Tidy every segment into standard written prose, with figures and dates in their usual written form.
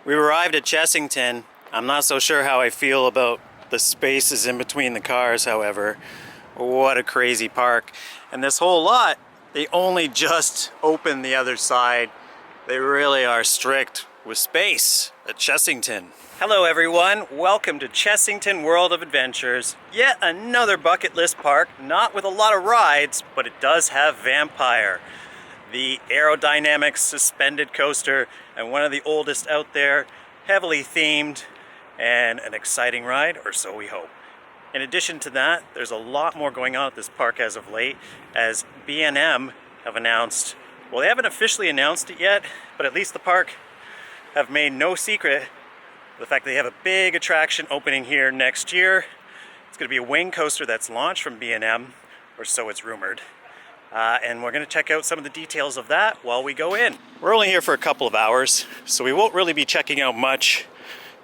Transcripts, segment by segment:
We arrived at Chessington. I'm not so sure how I feel about the spaces in between the cars, however. What a crazy park. And this whole lot, they only just opened the other side. They really are strict with space at Chessington. Hello everyone, welcome to Chessington World of Adventures. Yet another bucket list park, not with a lot of rides, but it does have Vampire. The aerodynamic suspended coaster and one of the oldest out there, heavily themed, and an exciting ride, or so we hope. In addition to that, there's a lot more going on at this park as of late, as B&M have announced, well, they haven't officially announced it yet, but at least the park have made no secret of the fact that they have a big attraction opening here next year. It's going to be a wing coaster that's launched from B&M, or so it's rumored. And we're going to check out some of the details of that while we go in. We're only here for a couple of hours, so we won't really be checking out much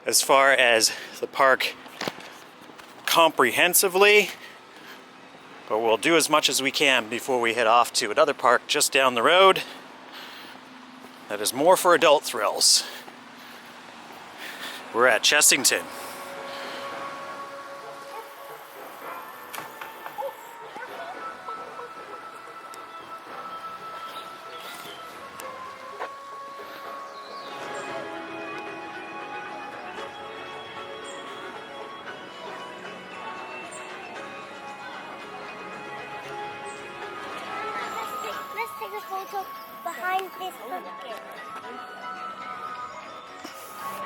as far as the park comprehensively, but we'll do as much as we can before we head off to another park just down the road that is more for adult thrills. We're at Chessington. Behind this pumpkin.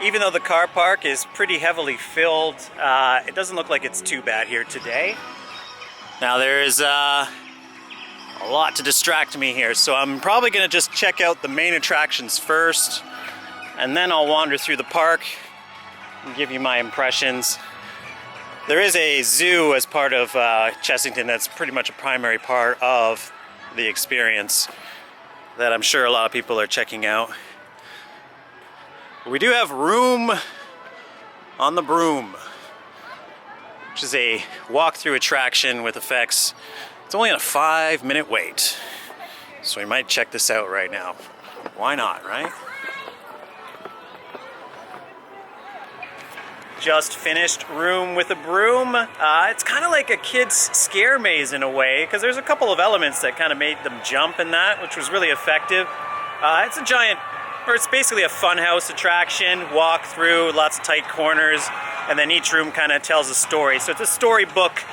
Even though the car park is pretty heavily filled, it doesn't look like it's too bad here today. Now there's a lot to distract me here, so I'm probably going to just check out the main attractions first, and then I'll wander through the park and give you my impressions. There is a zoo as part of Chessington that's pretty much a primary part of the experience that I'm sure a lot of people are checking out. We do have room on the Broom, which is a walk-through attraction with effects. It's only a 5-minute wait, so we might check this out right now. Why not, right? Just finished Room with a Broom. It's kind of like a kid's scare maze in a way, because there's a couple of elements that kind of made them jump in that, which was really effective. It's a giant, or it's basically a funhouse attraction, walk through, lots of tight corners, and then each room kind of tells a story. So it's a storybook,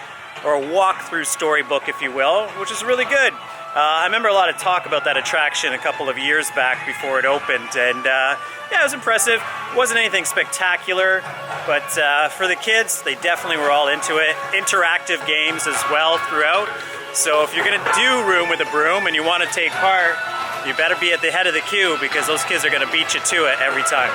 or a walk-through storybook, if you will, which is really good. I remember a lot of talk about that attraction a couple of years back before it opened, and yeah, it was impressive. It wasn't anything spectacular, but for the kids, they definitely were all into it. Interactive games as well throughout. So if you're gonna do Room with a Broom and you want to take part, you better be at the head of the queue, because those kids are gonna beat you to it every time.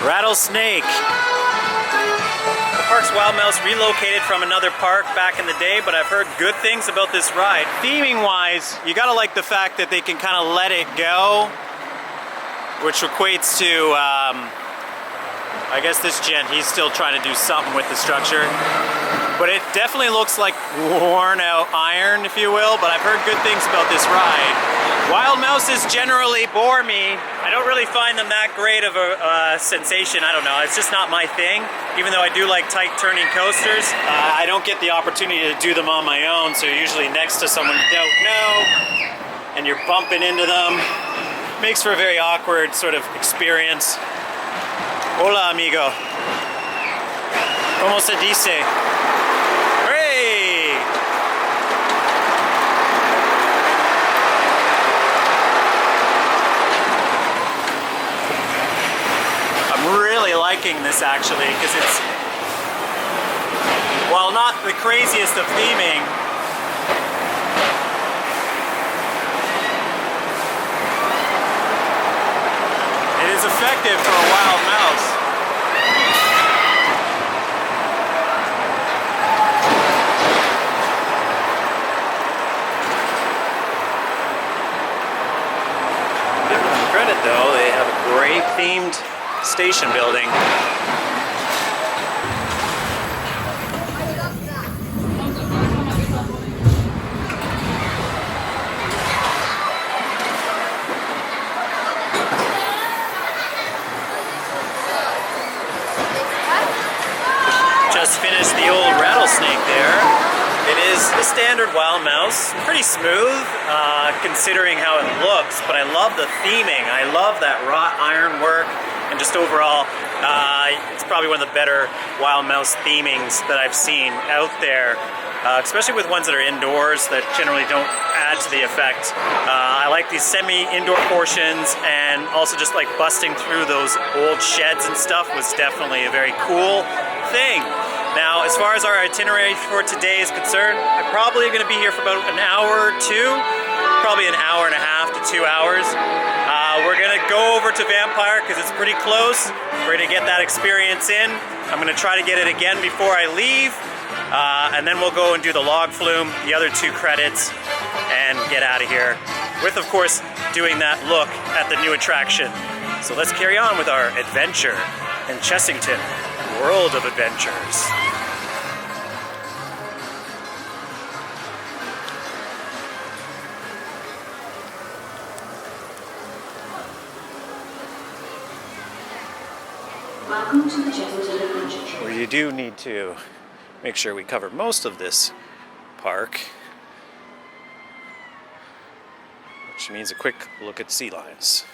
Rattlesnake. The park's Wild Mouse relocated from another park back in the day, but I've heard good things about this ride. Theming wise, you gotta like the fact that they can kind of let it go, which equates to, I guess this gent, he's still trying to do something with the structure. But it definitely looks like worn out iron, if you will, but I've heard good things about this ride. Wild Mouses generally bore me. I don't really find them that great of a sensation. I don't know, it's just not my thing. Even though I do like tight turning coasters, I don't get the opportunity to do them on my own, so you're usually next to someone you don't know, and you're bumping into them. Makes for a very awkward sort of experience. Hola, amigo. ¿Cómo se dice? Hey! I'm really liking this actually, because it's, while not the craziest of theming, it is effective for a wild mouse. themed station building. Just finished the old Rattlesnake there. It is the standard wild mouse, pretty smooth considering how it looks, but I love the theming. I love that wrought iron work, and just overall, it's probably one of the better wild mouse themings that I've seen out there, especially with ones that are indoors that generally don't add to the effect. I like these semi-indoor portions, and also just like busting through those old sheds and stuff was definitely a very cool thing. Now, as far as our itinerary for today is concerned, I'm probably going to be here for about an hour or two, probably an hour and a half to 2 hours. We're going to go over to Vampire because it's pretty close. We're going to get that experience in. I'm going to try to get it again before I leave, and then we'll go and do the log flume, the other 2 credits, and get out of here. With, of course, doing that look at the new attraction. So let's carry on with our adventure in Chessington World of Adventures. Welcome to the Chessington Adventure. Where you do need to make sure we cover most of this park, which means a quick look at sea lions.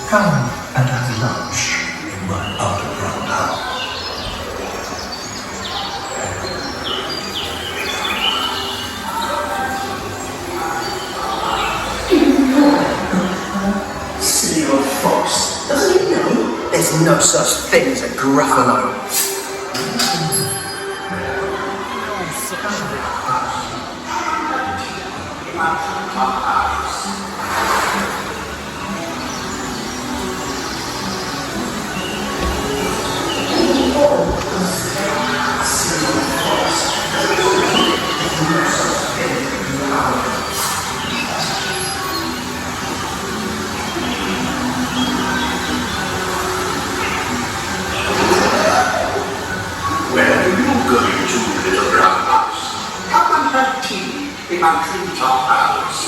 Come and have lunch in my underground house. Silly old fox. Doesn't he know there's no such thing as a Gruffalo? In my treetop house.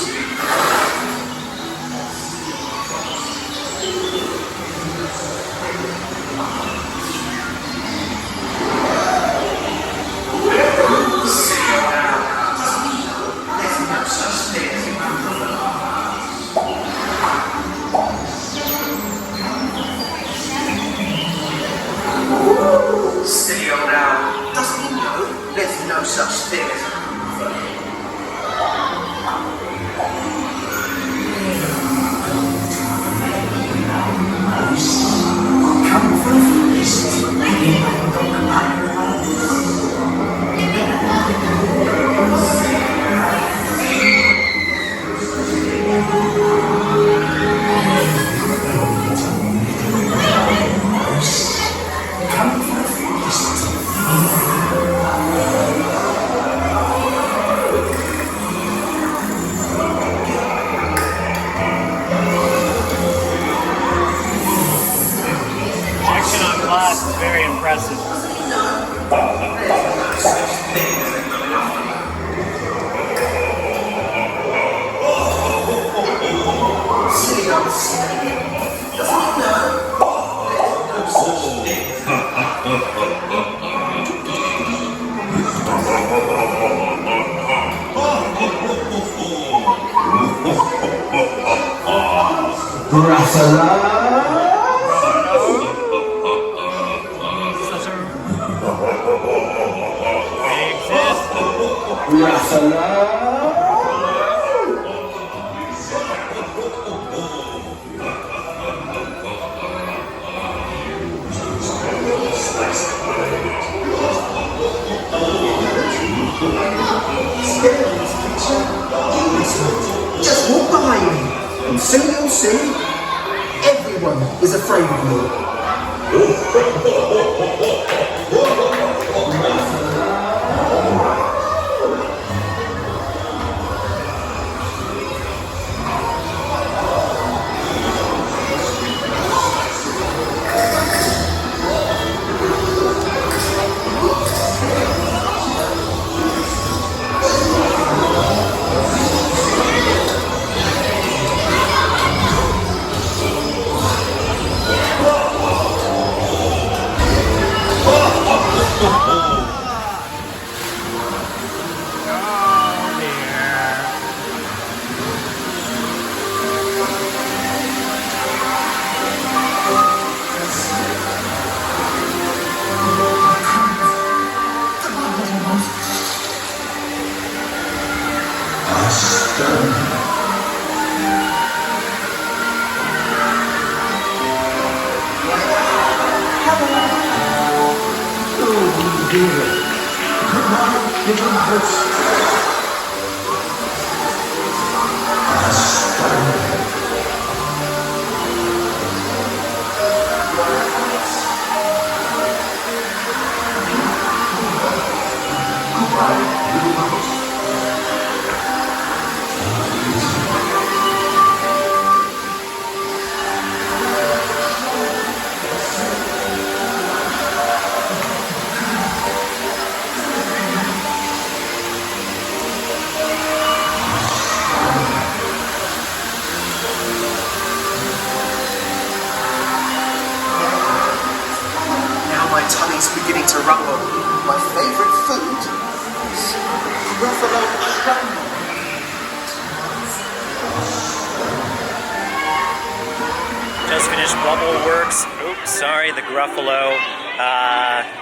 There's no such thing as a Gruffalo. Silly old owl. Doesn't he know there's no such thing as a Gruffalo? impressive. Silly old snake. Doesn't he know? There's no such thing. Gruffalo. Gruffalo. Just walk behind me, and soon you'll see everyone is afraid of you. Beginning to rumble. My favourite food is Gruffalo crumble. Just finished Bubble Works. Oops, sorry, the Gruffalo.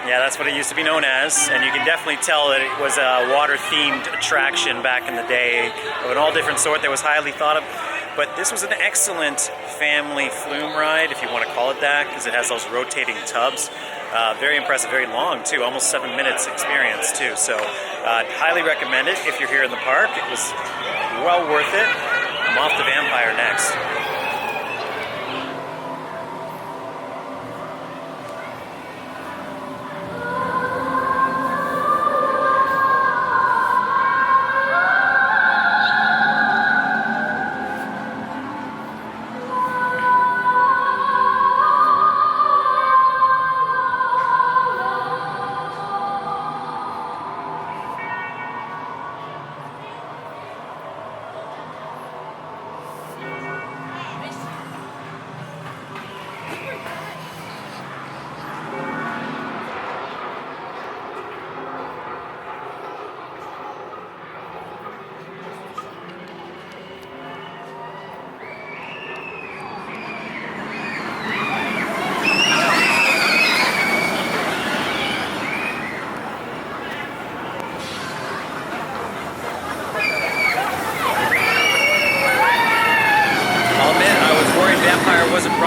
Yeah, that's what it used to be known as, and you can definitely tell that it was a water-themed attraction back in the day of an all different sort that was highly thought of. But this was an excellent family flume ride, if you want to call it that, because it has those rotating tubs. Very impressive, very long too, almost 7 minutes experience too. So highly recommend it if you're here in the park. It was well worth it. I'm off to Vampire next.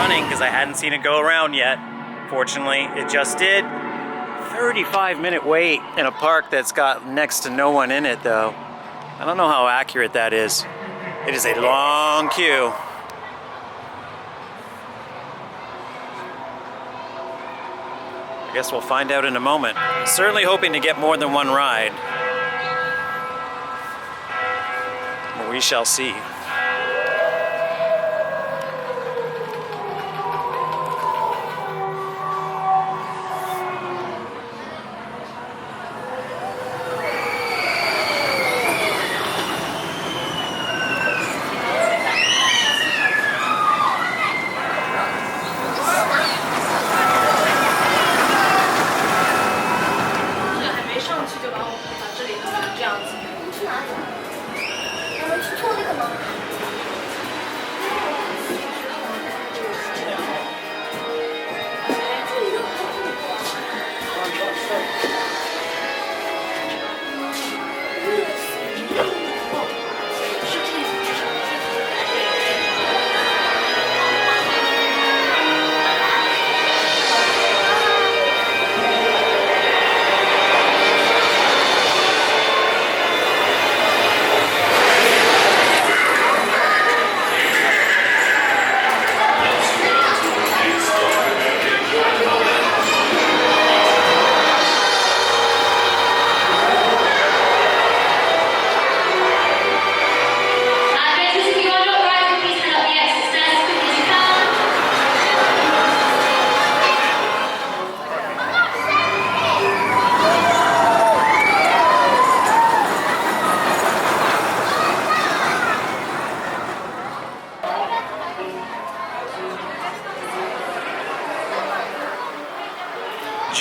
Because I hadn't seen it go around yet. Fortunately, it just did. 35-minute wait in a park that's got next to no one in it, though. I don't know how accurate that is. It is a long queue. I guess we'll find out in a moment. Certainly hoping to get more than one ride. But we shall see.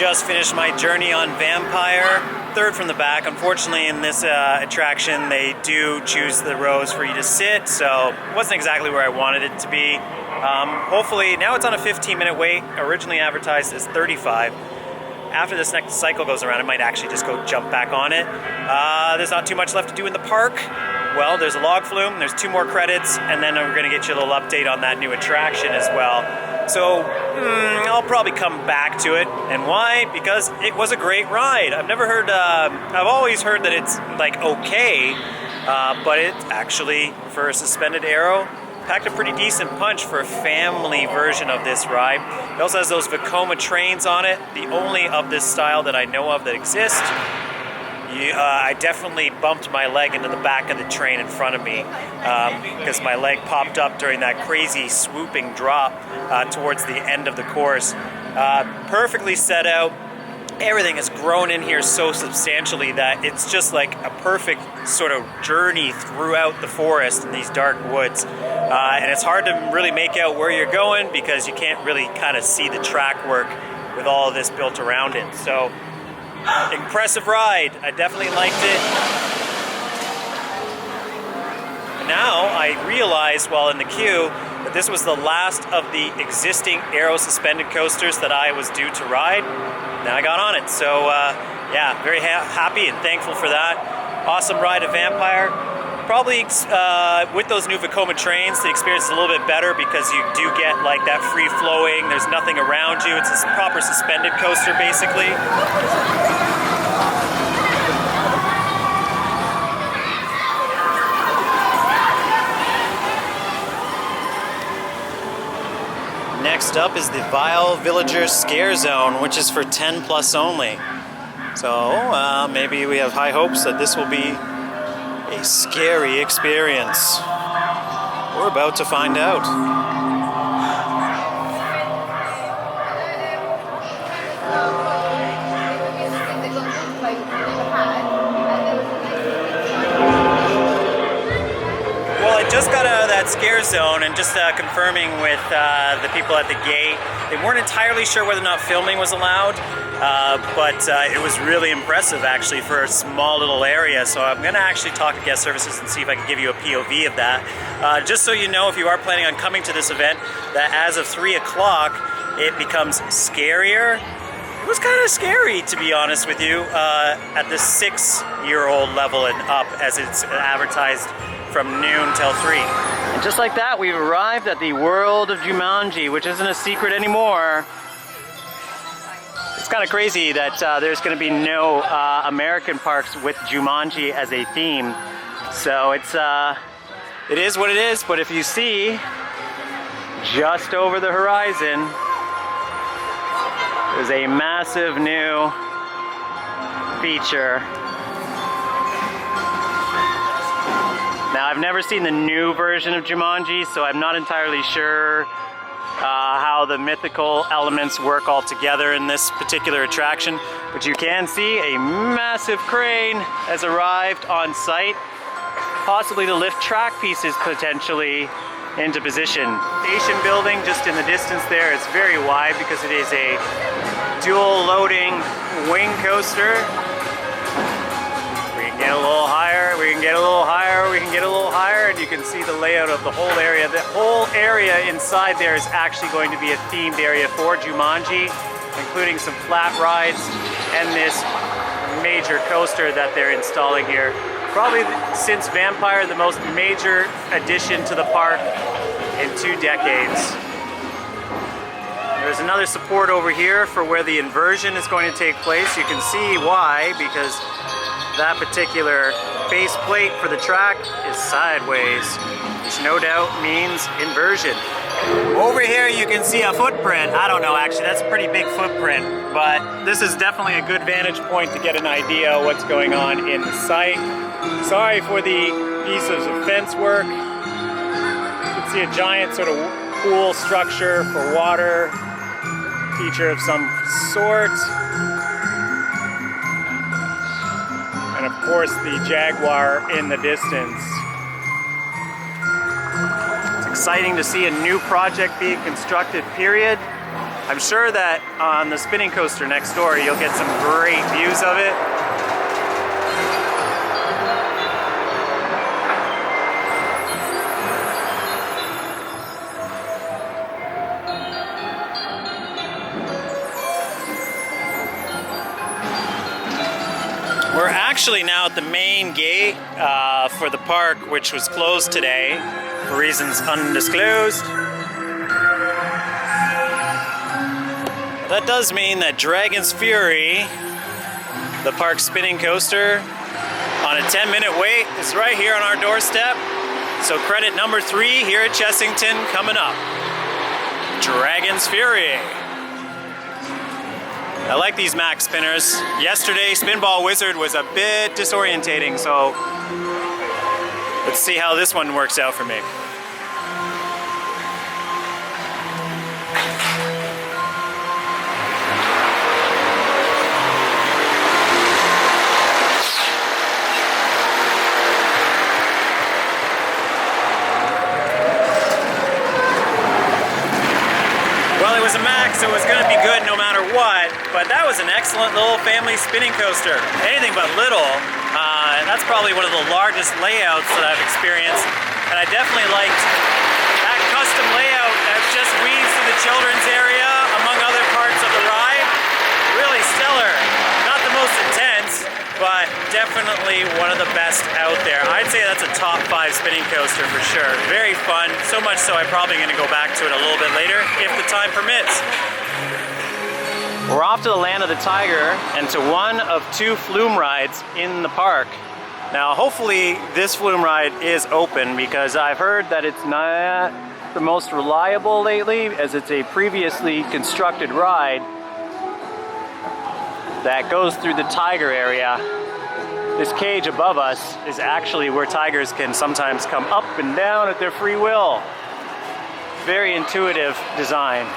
just finished my journey on Vampire, third from the back. Unfortunately, in this attraction, they do choose the rows for you to sit, so it wasn't exactly where I wanted it to be. Hopefully, now it's on a 15-minute wait, originally advertised as 35. After this next cycle goes around, I might actually just go jump back on it. There's not too much left to do in the park. Well, there's a log flume, there's 2 more credits, and then we're gonna get you a little update on that new attraction as well. So, I'll probably come back to it. And why? Because it was a great ride. I've always heard that it's like okay, but it actually, for a suspended arrow, packed a pretty decent punch for a family version of this ride. It also has those Vekoma trains on it, the only of this style that I know of that exist. I definitely bumped my leg into the back of the train in front of me because my leg popped up during that crazy swooping drop towards the end of the course. Perfectly set out. Everything has grown in here so substantially that it's just like a perfect sort of journey throughout the forest in these dark woods. And it's hard to really make out where you're going because you can't really kind of see the track work with all of this built around it. So, impressive ride. I definitely liked it. Now I realized while in the queue that this was the last of the existing aero suspended coasters that I was due to ride. Now I got on it. So yeah, very happy and thankful for that. Awesome ride at Vampire. Probably with those new Vekoma trains, the experience is a little bit better because you do get like that free flowing, there's nothing around you, it's a proper suspended coaster basically. Next up is the Bile Villager Scare Zone, which is for 10 plus only. So maybe we have high hopes that this will be a scary experience. We're about to find out. Well, I just got out of that scare zone and just confirming with the people at the gate. They weren't entirely sure whether or not filming was allowed. But it was really impressive actually for a small little area, so I'm going to actually talk to guest services and see if I can give you a POV of that. Just so you know, if you are planning on coming to this event, that as of 3 o'clock it becomes scarier. It was kind of scary, to be honest with you, at the 6-year-old level and up, as it's advertised from noon till 3. And just like that, we've arrived at the world of Jumanji, which isn't a secret anymore. It's kind of crazy that there's going to be no American parks with Jumanji as a theme. So it is what it is, but if you see just over the horizon, there's a massive new feature. Now, I've never seen the new version of Jumanji, so I'm not entirely sure how the mythical elements work all together in this particular attraction, but you can see a massive crane has arrived on site, possibly to lift track pieces potentially into position. Station building just in the distance there is very wide because it is a dual loading wing coaster. We can get a little higher, we can get a little higher, we can get a little higher, and you can see the layout of the whole area. The whole area inside there is actually going to be a themed area for Jumanji, including some flat rides and this major coaster that they're installing here. Probably since Vampire, the most major addition to the park in 2 decades. There's another support over here for where the inversion is going to take place. You can see why, because that particular base plate for the track is sideways, which no doubt means inversion. Over here you can see a footprint. I don't know, actually, that's a pretty big footprint, but this is definitely a good vantage point to get an idea of what's going on in the site. Sorry for the pieces of fence work. You can see a giant sort of pool structure for water, feature of some sort. And of course the Jaguar in the distance. It's exciting to see a new project being constructed, period. I'm sure that on the spinning coaster next door, you'll get some great views of it. We're actually now at the main gate for the park, which was closed today for reasons undisclosed. That does mean that Dragon's Fury, the park spinning coaster, on a 10-minute wait is right here on our doorstep. So credit number 3 here at Chessington coming up. Dragon's Fury. I like these max spinners. Yesterday, Spinball Wizard was a bit disorientating, so let's see how this one works out for me. Well, it was a max, so it was going to be good no matter what, but that was an excellent little family spinning coaster. Anything but little. That's probably one of the largest layouts that I've experienced, and I definitely liked that custom layout that just weaves through the children's area among other parts of the ride. Really stellar. Not the most intense, but definitely one of the best out there. I'd say that's a top 5 spinning coaster for sure. Very fun, so much so I'm probably going to go back to it a little bit later if the time permits. We're off to the Land of the Tiger and to one of 2 flume rides in the park. Now hopefully this flume ride is open, because I've heard that it's not the most reliable lately, as it's a previously constructed ride that goes through the tiger area. This cage above us is actually where tigers can sometimes come up and down at their free will. Very intuitive design.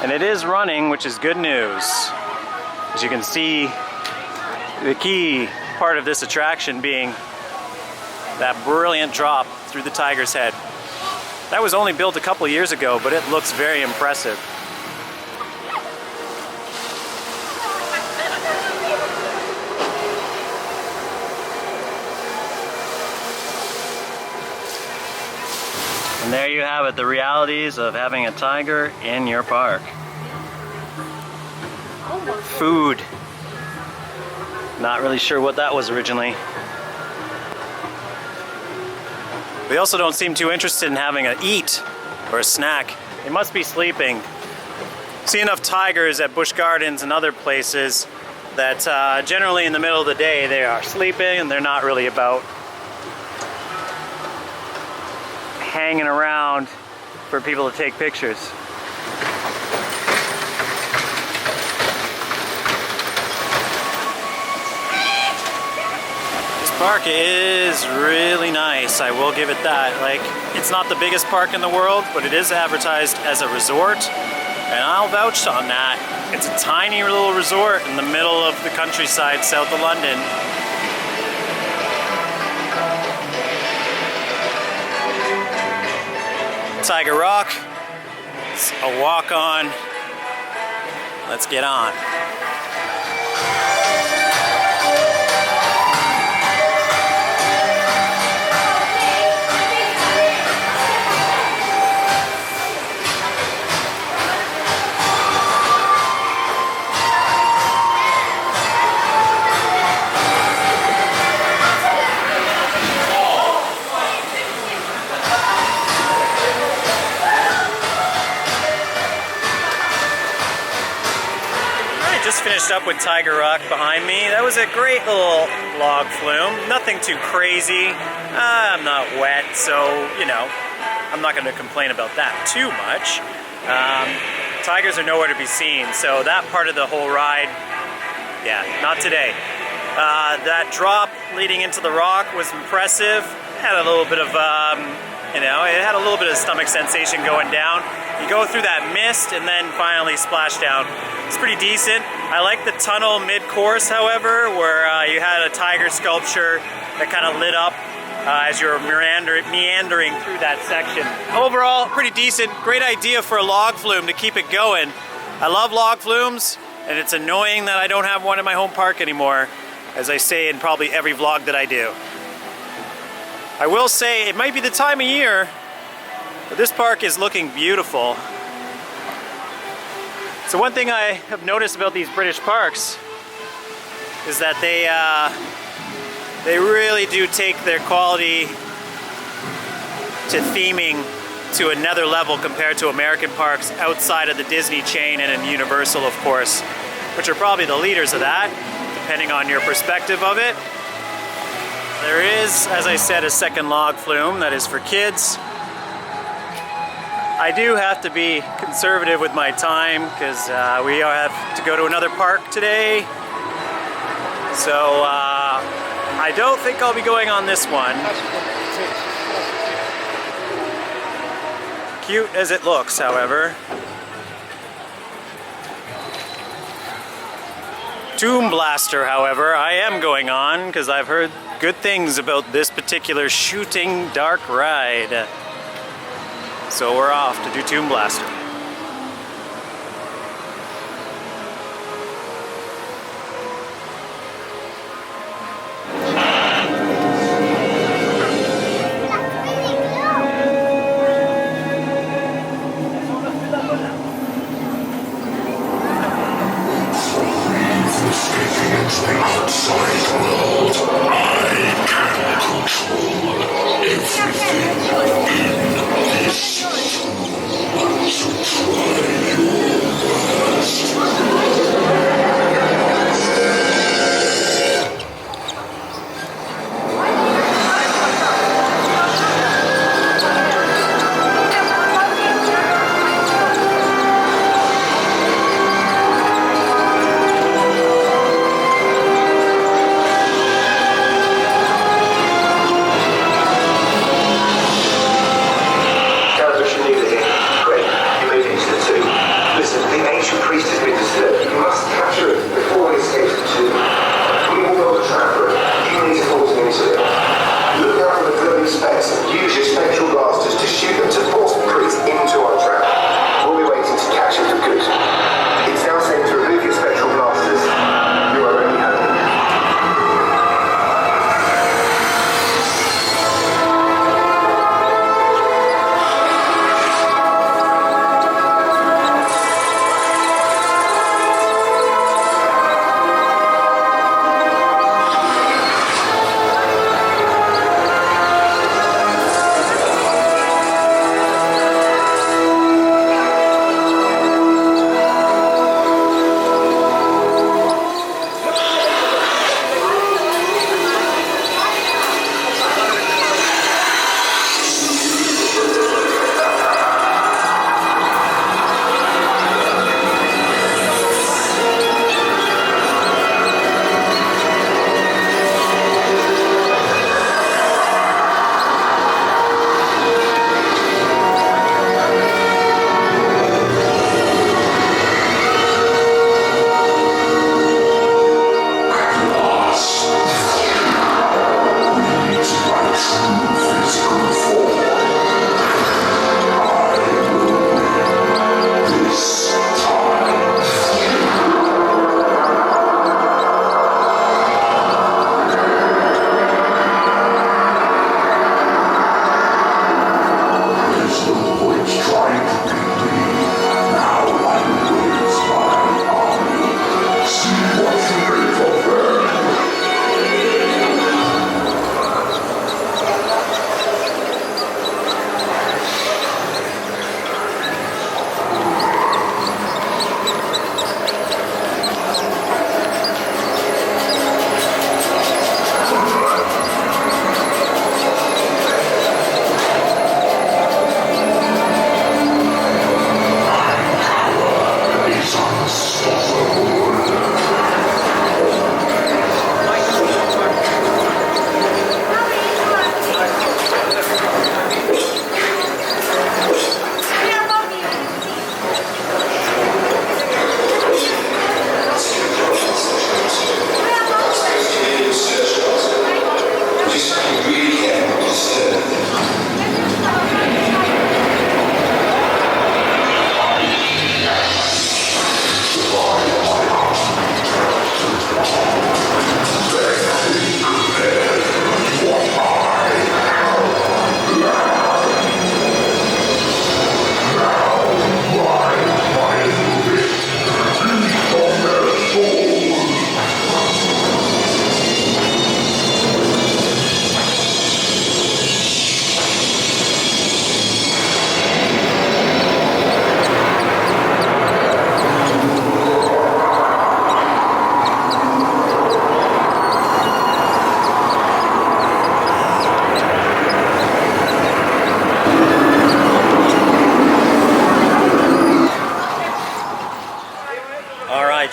And it is running, which is good news. As you can see, the key part of this attraction being that brilliant drop through the tiger's head. That was only built a couple of years ago, but it looks very impressive. And there you have it, the realities of having a tiger in your park. Food. Not really sure what that was originally. We also don't seem too interested in having an eat or a snack. They must be sleeping. See enough tigers at Busch Gardens and other places that generally in the middle of the day they are sleeping and they're not really about hanging around for people to take pictures. This park is really nice, I will give it that. Like, it's not the biggest park in the world, but it is advertised as a resort, and I'll vouch on that. It's a tiny little resort in the middle of the countryside south of London. Tiger Rock, it's a walk on. Let's get on. Just finished up with Tiger Rock behind me. That was a great little log flume. Nothing too crazy. I'm not wet, so, you know, I'm not going to complain about that too much. Tigers are nowhere to be seen, so that part of the whole ride, yeah, not today. That drop leading into the rock was impressive. Had a little bit of, you know, it had a little bit of stomach sensation going down. You go through that mist and then finally splash down. It's pretty decent. I like the tunnel mid-course, however, where you had a tiger sculpture that kind of lit up as you're meandering through that section. Overall, pretty decent. Great idea for a log flume to keep it going. I love log flumes, and it's annoying that I don't have one in my home park anymore, as I say in probably every vlog that I do. I will say, it might be the time of year, but this park is looking beautiful. So one thing I have noticed about these British parks is that they really do take their quality to theming to another level compared to American parks outside of the Disney chain and in Universal, of course, which are probably the leaders of that, depending on your perspective of it. There is, as I said, a second log flume that is for kids. I do have to be conservative with my time because we have to go to another park today. So I don't think I'll be going on this one. Cute as it looks, however. Tomb Blaster, however, I am going on because I've heard good things about this particular shooting dark ride. So we're off to do Tomb Blaster.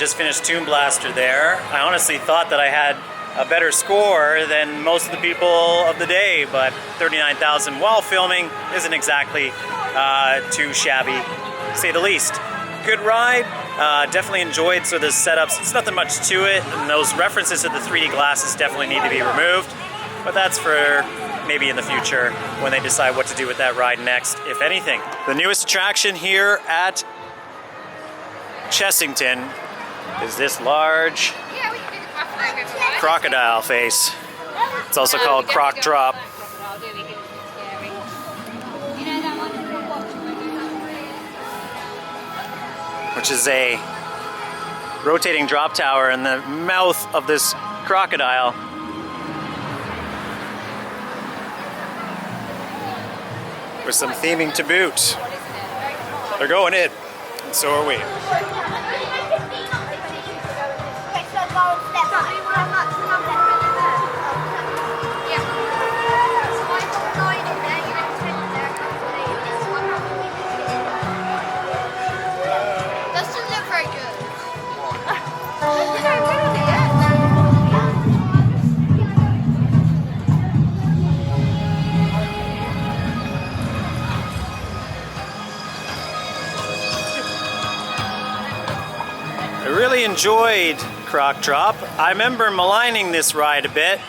just finished Toon Blaster there. I honestly thought that I had a better score than most of the people of the day, but 39,000 while filming isn't exactly too shabby, to say the least. Good ride, definitely enjoyed the setups. It's nothing much to it, and those references to the 3D glasses definitely need to be removed, but that's for maybe in the future when they decide what to do with that ride next, if anything. The newest attraction here at Chessington is this large crocodile face. It's also called Croc Drop. Which is a rotating drop tower in the mouth of this crocodile. With some theming to boot. They're going in, and so are we. I really enjoyed Croc Drop. I remember maligning this ride a bit.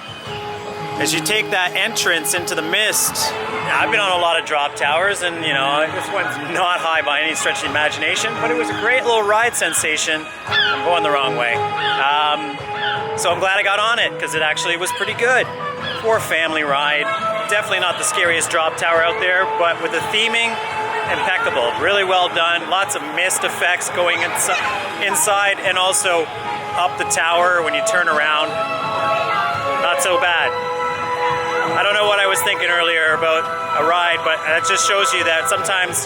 As you take that entrance into the mist. I've been on a lot of drop towers, and you know, this one's not high by any stretch of the imagination, but it was a great little ride sensation. I'm going the wrong way. So I'm glad I got on it, because it actually was pretty good. For a family ride. Definitely not the scariest drop tower out there, but with the theming, impeccable. Really well done. Lots of mist effects going inside and also up the tower when you turn around. Not so bad. I don't know what I was thinking earlier about a ride, but that just shows you that sometimes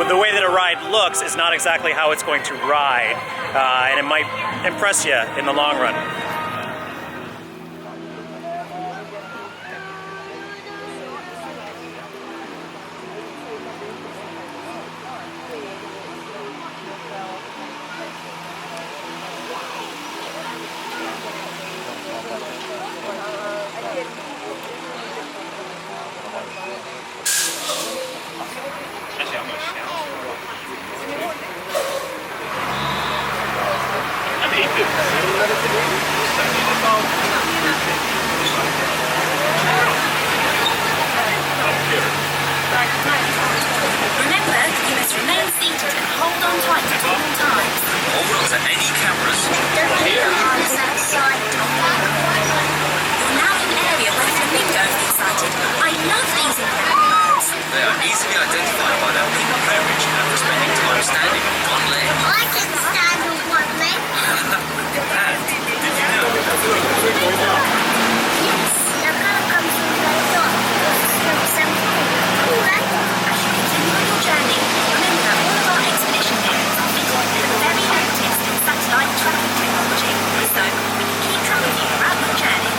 the way that a ride looks is not exactly how it's going to ride, and it might impress you in the long run. Remember, you must remain seated and hold on tight at all times. Hold on to any cameras. Don't leave your arms outside. You're now in an area where flamingos get sighted. I love these incredibles. They are easily identified by their pink plumage and for spending time standing on one leg. I can stand on one leg. And did you know that Yes, the colour comes from the dot. Cool, eh? As you continue on your journey, remember all of our expedition guides are fitted with very latest satellite tracking technology, so we can keep track of you throughout your journey.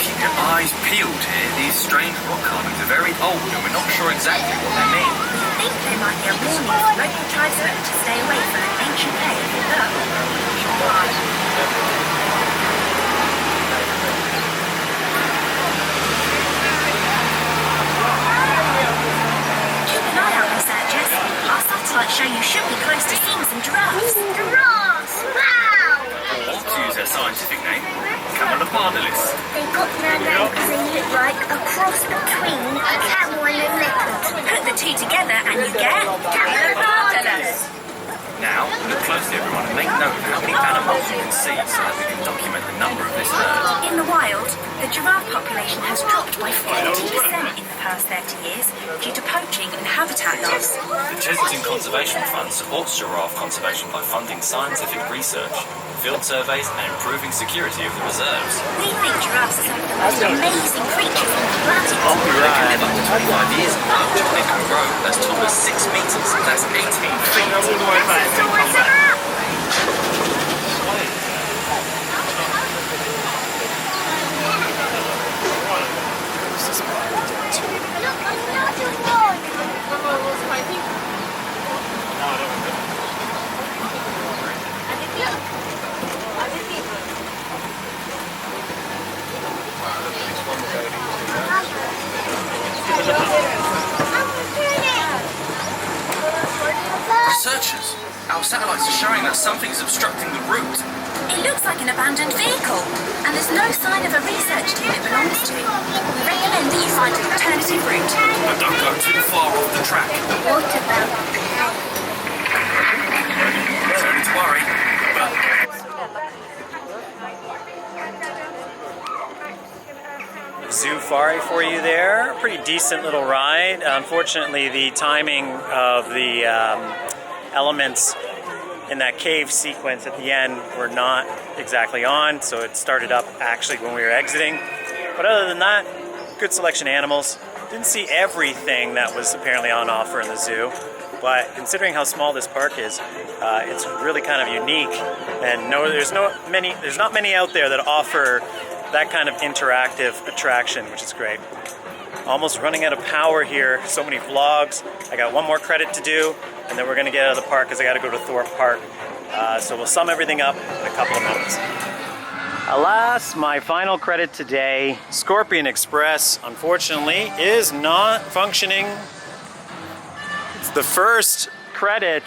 keep your eyes peeled here. These strange rock carvings are very old and we're not sure exactly what they mean. You think there might be a warning for local tribesmen to stay away from an ancient cave, but you're right. Keep an eye out for Jess. Our satellites show you should be close to seeing some giraffes. Giraffes! Wow! Or to use their scientific name, camelopardalis. They got their name because they look like a cross between a camel and a leopard. Put the two together and you get camelopardalis. Now, look closely everyone and make note of how many animals you can see so that we can document the number of this herd. In the wild, the giraffe population has dropped by 40% in the past 30 years due to poaching and habitat loss. The Chessington Conservation Fund supports giraffe conservation by funding scientific research, field surveys and improving security of the reserves. We think giraffes are some of the most amazing creatures on the planet. They can live up to 25 years and grow. They can grow as tall as 6 meters, that's 18 feet. That's always a giraffe. searchers. Our satellites are showing that something's obstructing the route. It looks like an abandoned vehicle, and there's no sign of a research team it belongs to. We recommend that you find an alternative route. But don't go too far off the track. What about pay? No need to worry. But Zoofari for you there. Pretty decent little ride. Unfortunately, the timing of the elements in that cave sequence at the end were not exactly on, so it started up actually when we were exiting. But other than that, good selection of animals. Didn't see everything that was apparently on offer in the zoo, but considering how small this park is, it's really kind of unique. And there's not many out there that offer that kind of interactive attraction, which is great. Almost running out of power here. So many vlogs. I got one more credit to do, and then we're gonna get out of the park because I got to go to Thorpe Park. So we'll sum everything up in a couple of moments. Alas, my final credit today, Scorpion Express, unfortunately, is not functioning. It's the first credit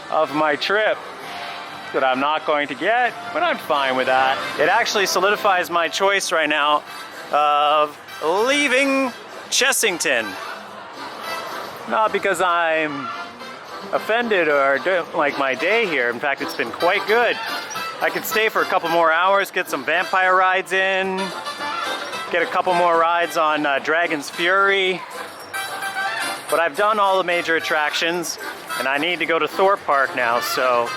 of my trip that I'm not going to get, but I'm fine with that. It actually solidifies my choice right now of leaving Chessington. Not because I'm offended or don't like my day here. In fact, it's been quite good. I could stay for a couple more hours, get some vampire rides in, get a couple more rides on Dragon's Fury. But I've done all the major attractions, and I need to go to Thorpe Park now, so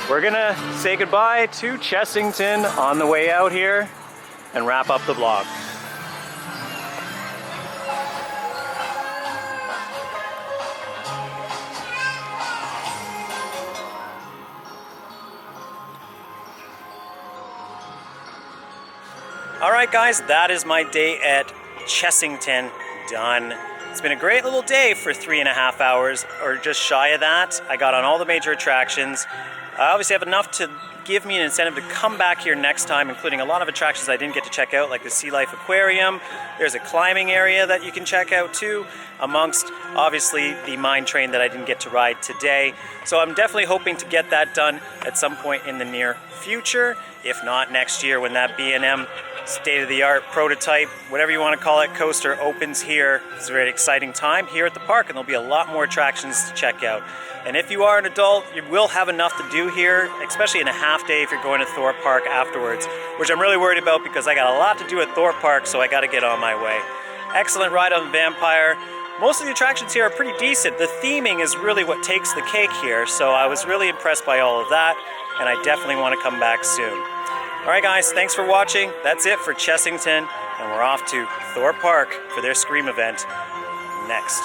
we're gonna say goodbye to Chessington on the way out here and wrap up the vlog. Alright guys, that is my day at Chessington done. It's been a great little day for 3.5 hours, or just shy of that. I got on all the major attractions. I obviously have enough to give me an incentive to come back here next time, including a lot of attractions I didn't get to check out, like the Sea Life Aquarium. There's a climbing area that you can check out too, amongst obviously the mine train that I didn't get to ride today. So I'm definitely hoping to get that done at some point in the near future, if not next year when that B&M state-of-the-art prototype, whatever you want to call it, coaster opens here. It's a very exciting time here at the park, and there'll be a lot more attractions to check out. And if you are an adult, you will have enough to do here, especially in a half day if you're going to Thorpe Park afterwards, which I'm really worried about because I got a lot to do at Thorpe Park, so I got to get on my way. Excellent ride on Vampire. Most of the attractions here are pretty decent. The theming is really what takes the cake here, so I was really impressed by all of that, and I definitely want to come back soon. Alright guys, thanks for watching. That's it for Chessington, and we're off to Thorpe Park for their Scream event next.